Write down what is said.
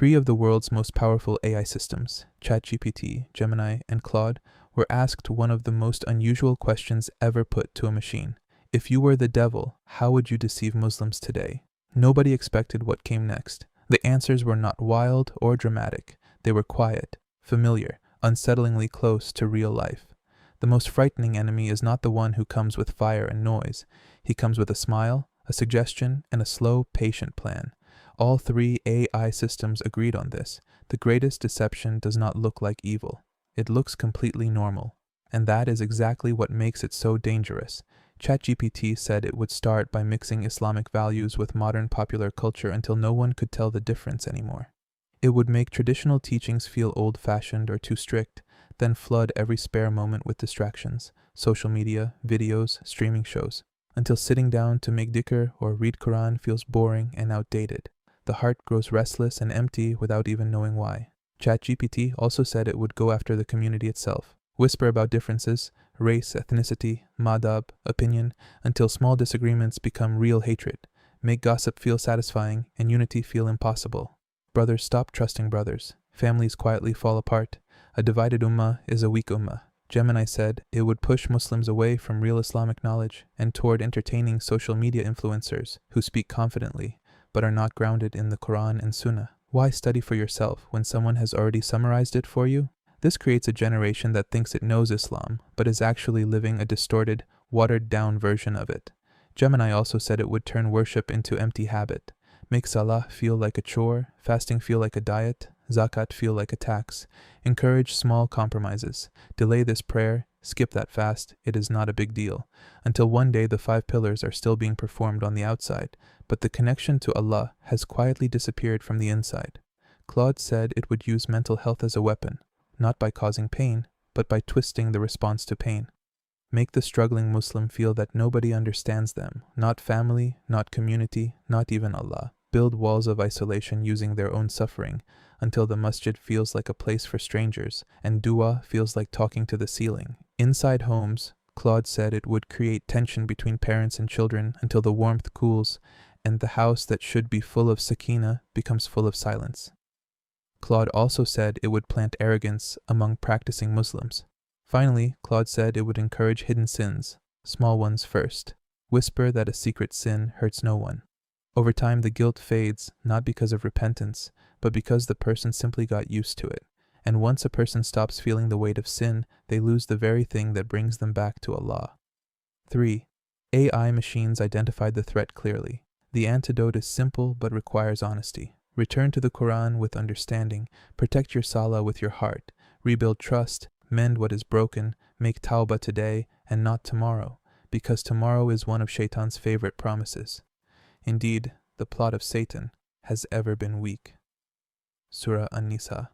Three of the world's most powerful AI systems, ChatGPT, Gemini, and Claude, were asked one of the most unusual questions ever put to a machine. If you were the devil, how would you deceive Muslims today? Nobody expected what came next. The answers were not wild or dramatic. They were quiet, familiar, unsettlingly close to real life. The most frightening enemy is not the one who comes with fire and noise. He comes with a smile, a suggestion, and a slow, patient plan. All three AI systems agreed on this. The greatest deception does not look like evil. It looks completely normal. And that is exactly what makes it so dangerous. ChatGPT said it would start by mixing Islamic values with modern popular culture until no one could tell the difference anymore. It would make traditional teachings feel old-fashioned or too strict, then flood every spare moment with distractions, social media, videos, streaming shows, until sitting down to make dhikr or read Quran feels boring and outdated. The heart grows restless and empty without even knowing why. ChatGPT also said it would go after the community itself, whisper about differences, race, ethnicity, madhab, opinion, until small disagreements become real hatred, make gossip feel satisfying and unity feel impossible. Brothers stop trusting brothers. Families quietly fall apart. A divided ummah is a weak ummah. Gemini said it would push Muslims away from real Islamic knowledge and toward entertaining social media influencers who speak confidently but are not grounded in the Quran and Sunnah. Why study for yourself when someone has already summarized it for you? This creates a generation that thinks it knows Islam but is actually living a distorted, watered-down version of it. Gemini also said it would turn worship into empty habit, make salah feel like a chore, fasting feel like a diet, zakat feel like a tax, encourage small compromises, delay this prayer, skip that fast, it is not a big deal, until one day the 5 pillars are still being performed on the outside, but the connection to Allah has quietly disappeared from the inside. Claude said it would use mental health as a weapon, not by causing pain, but by twisting the response to pain. Make the struggling Muslim feel that nobody understands them, not family, not community, not even Allah. Build walls of isolation using their own suffering, until the masjid feels like a place for strangers, and dua feels like talking to the ceiling. Inside homes, Claude said it would create tension between parents and children until the warmth cools, and the house that should be full of sakina becomes full of silence. Claude also said it would plant arrogance among practicing Muslims. Finally, Claude said it would encourage hidden sins, small ones first. Whisper that a secret sin hurts no one. Over time, the guilt fades, not because of repentance, but because the person simply got used to it. And once a person stops feeling the weight of sin, they lose the very thing that brings them back to Allah. 3. AI machines identified the threat clearly. The antidote is simple but requires honesty. Return to the Quran with understanding, protect your salah with your heart, rebuild trust, mend what is broken, make tawbah today and not tomorrow, because tomorrow is one of Shaytan's favorite promises. Indeed, the plot of Satan has ever been weak. Surah An-Nisa